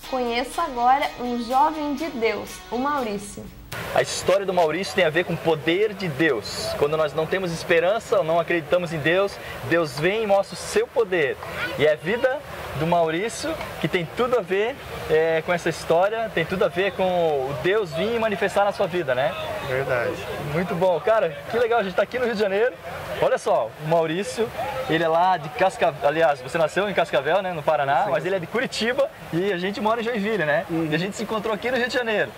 Conheça agora um jovem de Deus, o Maurício. A história do Maurício tem a ver com o poder de Deus. Quando nós não temos esperança ou não acreditamos em Deus, Deus vem e mostra o seu poder. E é a vida do Maurício que tem tudo a ver com essa história, tem tudo a ver com o Deus vir e manifestar na sua vida, né? Verdade. Muito bom. Cara, que legal, a gente está aqui no Rio de Janeiro. Olha só, o Maurício, ele é lá de Cascavel, aliás, você nasceu em Cascavel, né, no Paraná, sim, mas ele é de Curitiba e a gente mora em Joinville, né? E a gente se encontrou aqui no Rio de Janeiro.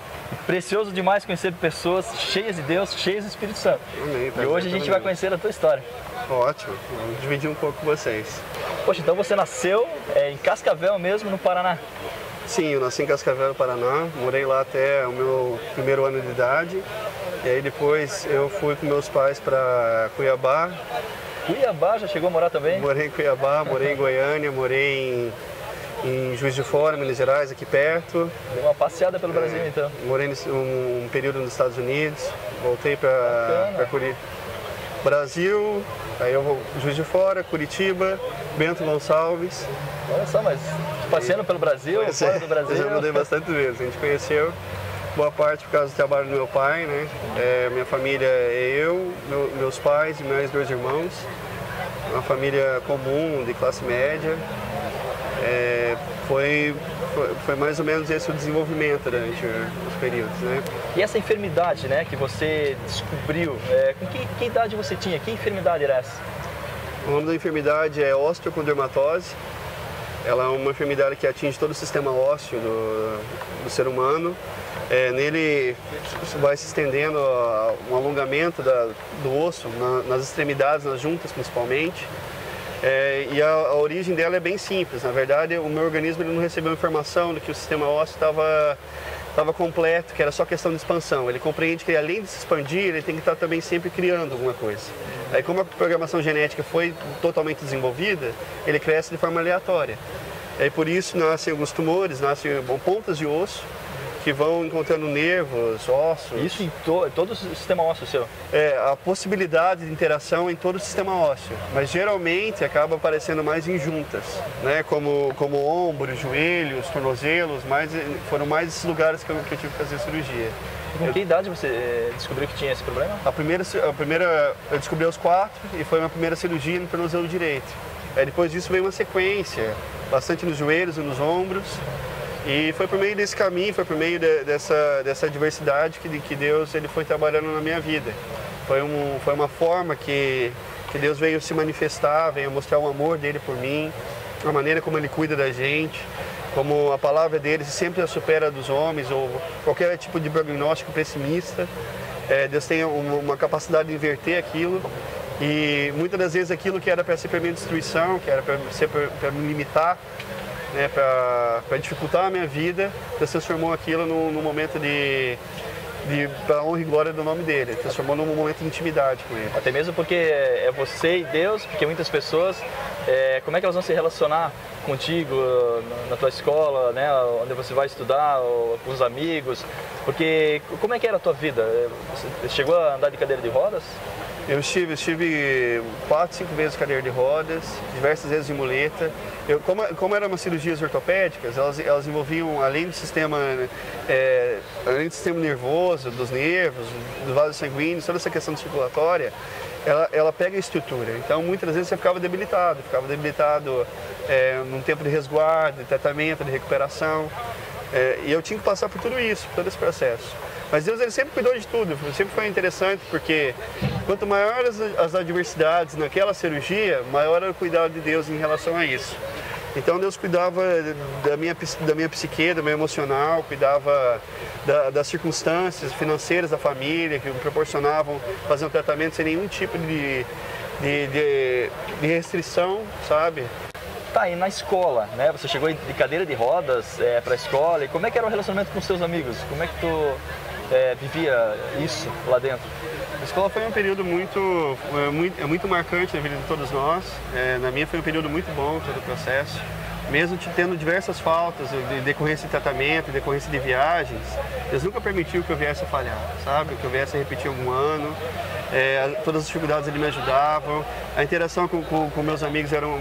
Precioso demais conhecer pessoas cheias de Deus, cheias do Espírito Santo. Amém, e hoje a gente vai conhecer a tua história. Ótimo, vamos dividir um pouco com vocês. Poxa, então você nasceu em Cascavel mesmo, no Paraná? Sim, eu nasci em Cascavel, no Paraná, morei lá até o meu primeiro ano de idade. E aí depois eu fui com meus pais para Cuiabá. Cuiabá, já chegou a morar também? Morei em Cuiabá, morei em Goiânia, morei em Juiz de Fora, Minas Gerais, aqui perto. Deu uma passeada pelo Brasil, então? Morei um período nos Estados Unidos, voltei para Curitiba. Brasil, aí eu vou Juiz de Fora, Curitiba, Bento Gonçalves. Olha só, mas passeando pelo Brasil, fora do Brasil. Eu já mudei bastante vezes, a gente conheceu boa parte por causa do trabalho do meu pai, né? Minha família é eu, meus pais e meus dois irmãos. Uma família comum, de classe média. Foi mais ou menos esse o desenvolvimento durante os períodos, né? E essa enfermidade, né, que você descobriu, com que idade você tinha? Que enfermidade era essa? O nome da enfermidade é osteocondermatose. Ela é uma enfermidade que atinge todo o sistema ósseo do ser humano. Nele vai se estendendo um alongamento do osso, nas extremidades, nas juntas principalmente. E a origem dela é bem simples. Na verdade, o meu organismo ele não recebeu informação de que o sistema ósseo estava completo, que era só questão de expansão. Ele compreende que além de se expandir, ele tem que estar também sempre criando alguma coisa. Aí, como a programação genética foi totalmente desenvolvida, ele cresce de forma aleatória. Aí, por isso, nascem alguns tumores, nascem pontas de osso, que vão encontrando nervos, ossos. Isso em todo o sistema ósseo seu? A possibilidade de interação em todo o sistema ósseo, mas geralmente acaba aparecendo mais em juntas, né? Como ombros, joelhos, tornozelos, foram mais esses lugares que eu tive que fazer cirurgia. Com que idade você descobriu que tinha esse problema? A primeira eu descobri aos 4 e foi a minha primeira cirurgia no tornozelo direito. Depois disso veio uma sequência, bastante nos joelhos e nos ombros. E foi por meio desse caminho, foi por meio dessa adversidade que Deus ele foi trabalhando na minha vida. Foi uma forma que Deus veio se manifestar, veio mostrar o amor dele por mim, a maneira como ele cuida da gente, como a palavra dele sempre supera a dos homens, ou qualquer tipo de prognóstico pessimista. Deus tem uma capacidade de inverter aquilo. E muitas das vezes aquilo que era para ser para minha destruição, que era para me limitar, né, para dificultar a minha vida, Deus transformou aquilo num momento para honra e glória do nome dele, transformou num momento de intimidade com ele. Até mesmo porque é você e Deus, porque muitas pessoas, como é que elas vão se relacionar contigo na tua escola, né, onde você vai estudar, ou com os amigos, porque como é que era a tua vida? Você chegou a andar de cadeira de rodas? Eu estive 4, 5 vezes em cadeira de rodas, diversas vezes de muleta. Como eram umas cirurgias ortopédicas, elas envolviam, além do sistema nervoso, dos nervos, dos vasos sanguíneos, toda essa questão circulatória, ela pega a estrutura. Então, muitas vezes você ficava debilitado num tempo de resguardo, de tratamento, de recuperação. E eu tinha que passar por tudo isso, por todo esse processo. Mas Deus ele sempre cuidou de tudo, sempre foi interessante, porque quanto maiores as adversidades naquela cirurgia, maior era o cuidado de Deus em relação a isso. Então Deus cuidava da minha psique, do meu emocional, cuidava das circunstâncias financeiras da família, que me proporcionavam fazer um tratamento sem nenhum tipo de restrição, sabe? Tá, e na escola, né? Você chegou de cadeira de rodas para a escola, e como é que era o relacionamento com os seus amigos? Como é que tu vivia isso lá dentro? A escola foi um período muito marcante na vida de todos nós. Na minha foi um período muito bom todo o processo. mesmo tendo diversas faltas, de decorrência de tratamento, de decorrência de viagens, Deus nunca permitiu que eu viesse a falhar, sabe? Que eu viesse a repetir algum ano. Todas as dificuldades ele me ajudavam. A interação com meus amigos eram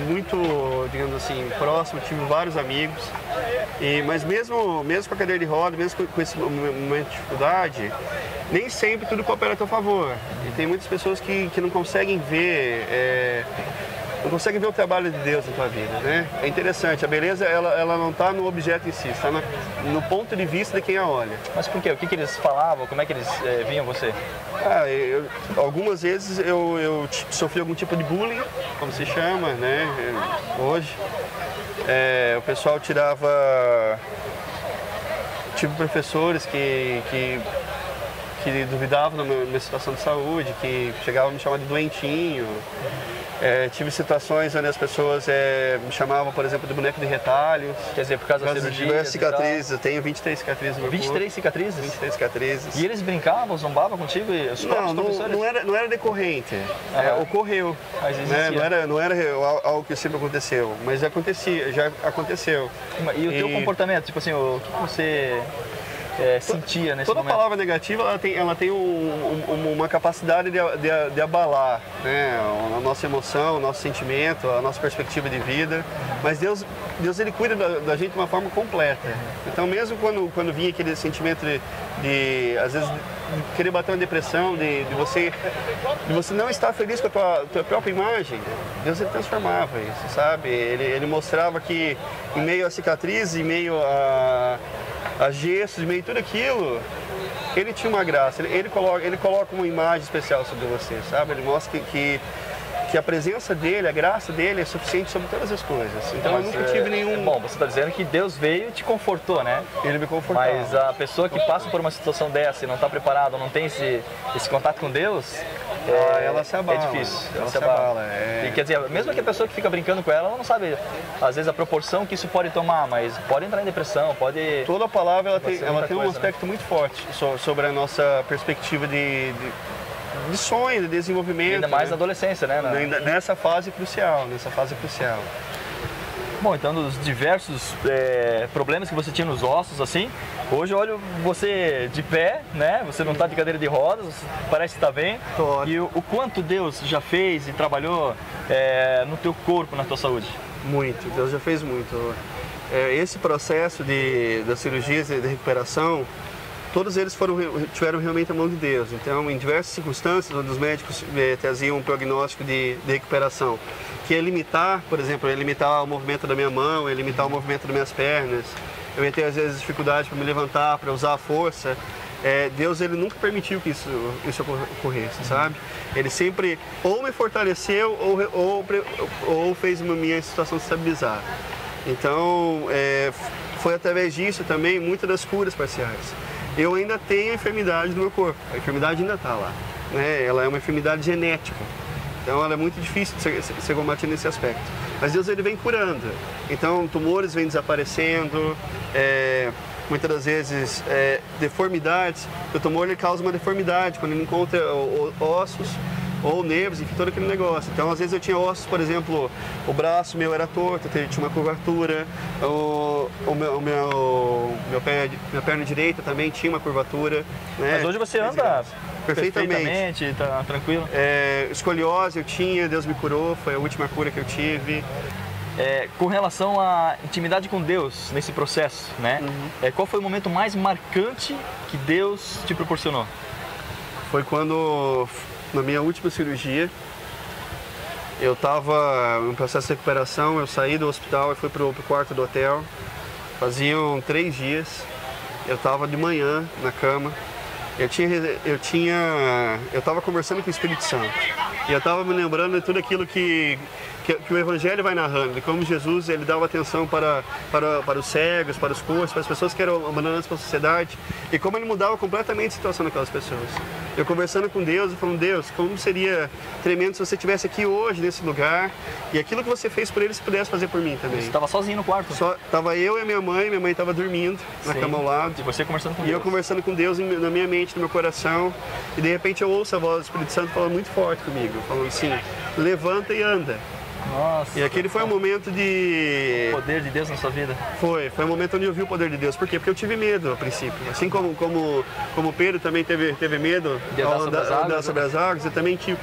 muito, digamos assim, próxima. Tive vários amigos. Mas mesmo com a cadeira de roda, mesmo com esse momento de dificuldade, nem sempre tudo coopera a teu favor. E tem muitas pessoas que não conseguem ver... não consegue ver o trabalho de Deus na tua vida, né? É interessante, a beleza ela não está no objeto em si, está no ponto de vista de quem a olha. Mas por quê? O que eles falavam? Como é que eles viam você? Algumas vezes eu sofri algum tipo de bullying, como se chama, né? Hoje. O pessoal tirava... Tive professores que duvidavam da minha situação de saúde, que chegavam a me chamar de doentinho. Tive situações onde as pessoas me chamavam, por exemplo, de boneco de retalhos. Quer dizer, por causa da cirurgia? Diversas cicatrizes, eu tenho 23 cicatrizes no meu corpo. 23 cicatrizes? 23 cicatrizes. E eles brincavam, zombavam contigo? Não era decorrente, ocorreu. Mas existia. Não era algo que sempre aconteceu, mas já aconteceu. E o teu comportamento, tipo assim, o que você... sentia nesse Toda momento? palavra negativa ela tem uma capacidade de abalar, né? A nossa emoção, o nosso sentimento, a nossa perspectiva de vida. Mas Deus ele cuida da gente de uma forma completa. Então mesmo quando vinha aquele sentimento de às vezes de querer bater uma depressão, de você não estar feliz com a tua própria imagem, Deus ele transformava isso, sabe? Ele mostrava que em meio à cicatriz, em meio a gestos, meio tudo aquilo, ele tinha uma graça, ele coloca uma imagem especial sobre você, sabe? Ele mostra que a presença dele, a graça dele é suficiente sobre todas as coisas. Então eu nunca tive nenhum... Bom, você está dizendo que Deus veio e te confortou, né? Ele me confortou. Mas a pessoa que passa por uma situação dessa e não está preparada, não tem esse contato com Deus, ela se abala. É difícil. Ela se abala. E quer dizer, mesmo que a pessoa que fica brincando com ela não sabe, às vezes, a proporção que isso pode tomar, mas pode entrar em depressão, pode... Toda a palavra ela tem um coisa, aspecto muito forte sobre a nossa perspectiva de sonho, de desenvolvimento. Ainda mais na adolescência, né? Nessa fase crucial. Bom, então dos diversos problemas que você tinha nos ossos, assim, hoje eu olho você de pé, né? Você não está de cadeira de rodas, parece que está bem. Tô. E o quanto Deus já fez e trabalhou no teu corpo, na tua saúde? Muito, Deus já fez muito. Esse processo das cirurgias de recuperação, todos eles tiveram realmente a mão de Deus. Então, em diversas circunstâncias, onde os médicos traziam um prognóstico de recuperação, que é limitar, por exemplo, limitar o movimento da minha mão, limitar o movimento das minhas pernas. Eu ia ter, às vezes, dificuldade para me levantar, para usar a força. Deus ele nunca permitiu que isso ocorresse, sabe? Ele sempre ou me fortaleceu ou fez a minha situação se estabilizar. Então, foi através disso também muitas das curas parciais. Eu ainda tenho a enfermidade no meu corpo, a enfermidade ainda está lá, né? Ela é uma enfermidade genética, então ela é muito difícil de ser combatida nesse aspecto. Mas Deus ele vem curando, então tumores vêm desaparecendo, muitas das vezes deformidades. O tumor ele causa uma deformidade quando ele encontra ossos ou nervos, enfim, todo aquele negócio. Então, às vezes eu tinha ossos, por exemplo, o braço meu era torto, tinha uma curvatura, minha perna direita também tinha uma curvatura. Né? Mas hoje você anda perfeitamente, tá tranquilo? Escoliose eu tinha, Deus me curou, foi a última cura que eu tive. Com relação à intimidade com Deus nesse processo, né? Uhum. Qual foi o momento mais marcante que Deus te proporcionou? Foi quando, na minha última cirurgia, eu estava em processo de recuperação, eu saí do hospital e fui para o quarto do hotel. Faziam 3 dias, eu estava de manhã na cama, eu estava conversando com o Espírito Santo e eu estava me lembrando de tudo aquilo que o Evangelho vai narrando, de como Jesus ele dava atenção para os cegos, para os coxos, para as pessoas que eram abandonadas pela sociedade, e como ele mudava completamente a situação daquelas pessoas. Eu conversando com Deus e falando, Deus, como seria tremendo se você estivesse aqui hoje, nesse lugar, e aquilo que você fez por ele, você pudesse fazer por mim também. Você estava sozinho no quarto? Estava eu e minha mãe estava dormindo na cama ao lado. E você conversando com Deus? E eu conversando com Deus na minha mente, no meu coração, e de repente eu ouço a voz do Espírito Santo falando muito forte comigo, falando assim, levanta e anda. Nossa. E aquele foi um momento de... O poder de Deus na sua vida. Foi um momento onde eu vi o poder de Deus. Por quê? Porque eu tive medo a princípio. Assim como Pedro também teve medo De andar sobre as águas, eu também tive.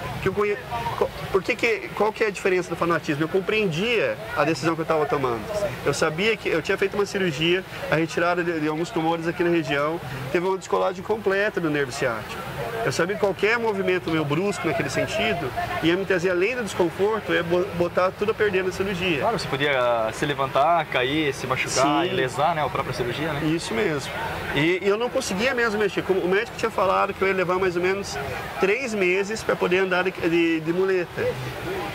Qual que é a diferença do fanatismo? Eu compreendia a decisão que eu estava tomando. Eu sabia que eu tinha feito uma cirurgia, a retirada de alguns tumores aqui na região, teve uma descolagem completa do nervo ciático. Eu sabia que qualquer movimento meu brusco naquele sentido ia me trazer, além do desconforto, ia botar tudo a perder na cirurgia. Claro, você podia se levantar, cair, se machucar. Sim. E lesar, né, a própria cirurgia, né? Isso mesmo. E eu não conseguia mesmo mexer. Como o médico tinha falado que eu ia levar mais ou menos 3 meses para poder andar de muleta,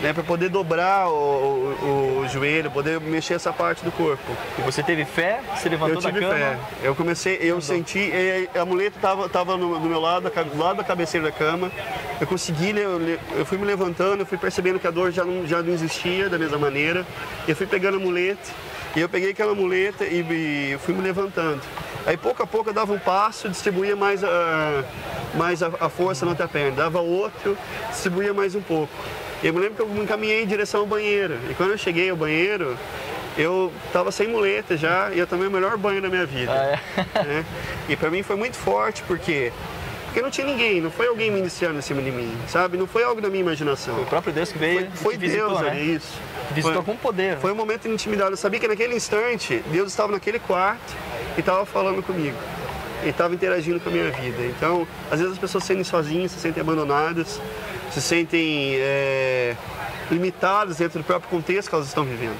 né, para poder dobrar o joelho, poder mexer essa parte do corpo. E você teve fé, se levantou da cama? Eu tive fé. Eu senti, a muleta estava do meu lado, do lado da cabeceira da cama. Eu consegui, eu fui me levantando, eu fui percebendo que a dor já não existia da mesma maneira. Eu fui pegando a muleta, e eu peguei aquela muleta e fui me levantando. Aí pouco a pouco eu dava um passo, distribuía mais a força na outra perna, dava outro, distribuía mais um pouco. Eu me lembro que eu me encaminhei em direção ao banheiro, e quando eu cheguei ao banheiro, eu estava sem muleta já, e eu tomei o melhor banho da minha vida. Né? E para mim foi muito forte, porque não tinha ninguém, não foi alguém ministrando em cima de mim, sabe? Não foi algo da minha imaginação. Foi o próprio Deus que veio. Foi visitou, Deus, né? Isso. Visitou com poder. Foi um momento de intimidade. Eu sabia que naquele instante, Deus estava naquele quarto e estava falando comigo. Ele estava interagindo com a minha vida. Então, às vezes as pessoas se sentem sozinhas, se sentem abandonadas, se sentem limitadas dentro do próprio contexto que elas estão vivendo.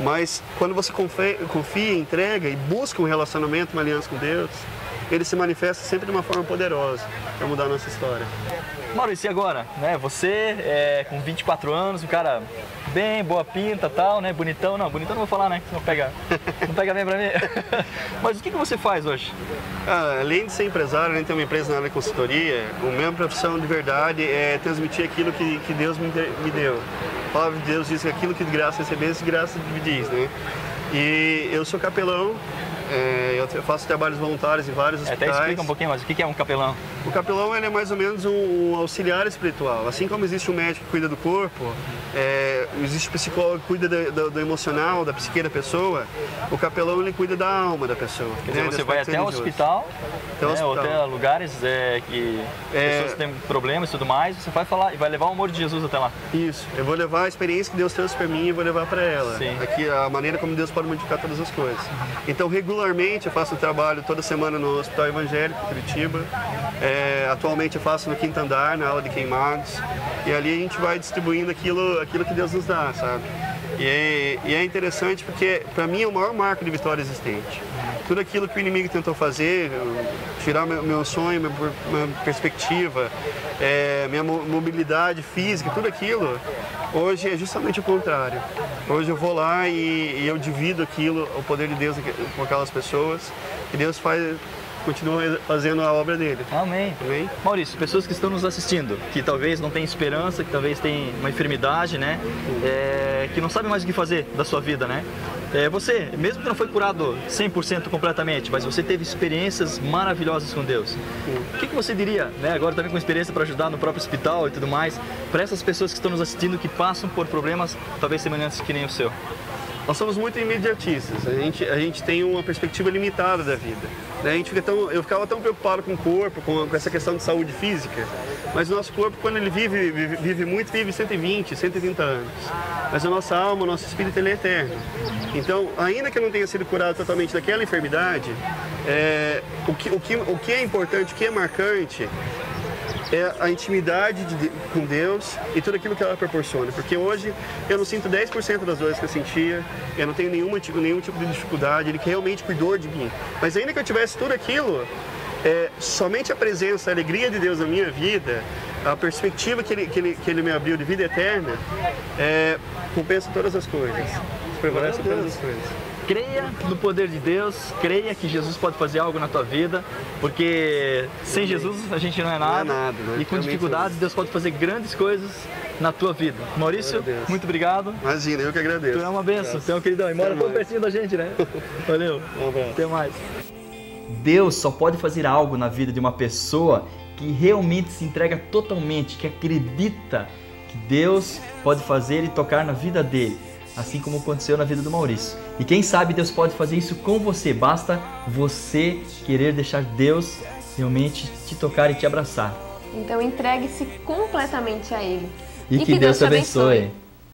Mas quando você confia, entrega e busca um relacionamento, uma aliança com Deus, ele se manifesta sempre de uma forma poderosa para mudar a nossa história. Maurício, e agora? Né? Você, com 24 anos, um cara bem, boa pinta, tal, né? Bonitão. Não, bonitão não vou falar, né? Não pega bem pra mim. Mas o que você faz hoje? Além de ser empresário, além de ter uma empresa na área de consultoria, a minha profissão de verdade é transmitir aquilo que Deus me deu. A palavra de Deus diz que aquilo que de graça recebesse, de graça dividis, né? E eu sou capelão. Eu faço trabalhos voluntários em vários hospitais. Até explica um pouquinho mais, o que é um capelão? O capelão ele é mais ou menos um auxiliar espiritual. Assim como existe um médico que cuida do corpo, existe um psicólogo que cuida do emocional, da psique da pessoa, o capelão ele cuida da alma da pessoa. Quer dizer, você vai até o hospital, ou até lugares que pessoas têm problemas e tudo mais, você vai falar e vai levar o amor de Jesus até lá. Isso, eu vou levar a experiência que Deus trouxe para mim e vou levar para ela. Sim. Aqui a maneira como Deus pode modificar todas as coisas. Então, regularmente eu faço um trabalho toda semana no Hospital Evangélico, em Curitiba. Atualmente eu faço no quinto andar, na aula de queimados. E ali a gente vai distribuindo aquilo que Deus nos dá, sabe? E é interessante porque, para mim, é o maior marco de vitória existente. Tudo aquilo que o inimigo tentou fazer, tirar meu sonho, minha perspectiva, minha mobilidade física, tudo aquilo, hoje é justamente o contrário. Hoje eu vou lá e eu divido aquilo, o poder de Deus com aquelas pessoas, e Deus continua fazendo a obra dele. Amém. Amém. Maurício, pessoas que estão nos assistindo, que talvez não tenham esperança, que talvez tenham uma enfermidade, né? Que não sabem mais o que fazer da sua vida, né? Você, mesmo que não foi curado 100% completamente, mas você teve experiências maravilhosas com Deus. O que você diria, né? Agora também com experiência para ajudar no próprio hospital e tudo mais, para essas pessoas que estão nos assistindo, que passam por problemas talvez semelhantes que nem o seu? Nós somos muito imediatistas, a gente tem uma perspectiva limitada da vida. Né? Eu ficava tão preocupado com o corpo, com essa questão de saúde física, mas o nosso corpo, quando ele vive muito, vive 120, 130 anos. Mas a nossa alma, o nosso espírito, ele é eterno. Então, ainda que eu não tenha sido curado totalmente daquela enfermidade, o que é importante, o que é marcante, é a intimidade com Deus e tudo aquilo que ela proporciona. Porque hoje eu não sinto 10% das dores que eu sentia, eu não tenho nenhum tipo de dificuldade, Ele realmente cuidou de mim. Mas ainda que eu tivesse tudo aquilo, somente a presença, a alegria de Deus na minha vida, a perspectiva que ele me abriu de vida eterna, compensa todas as coisas, prevalece todas as coisas. Creia no poder de Deus, creia que Jesus pode fazer algo na tua vida, porque sem Jesus a gente não é nada, né? E com dificuldades Deus pode fazer grandes coisas na tua vida. Maurício, muito obrigado. Imagina, eu que agradeço. Tu é uma benção, tu é um queridão, e mora tão pertinho da gente, né? Valeu, um abraço. Até mais. Deus só pode fazer algo na vida de uma pessoa que realmente se entrega totalmente, que acredita que Deus pode fazer e tocar na vida dele, assim como aconteceu na vida do Maurício. E quem sabe Deus pode fazer isso com você, basta você querer deixar Deus realmente te tocar e te abraçar. Então entregue-se completamente a Ele. E que Deus te abençoe.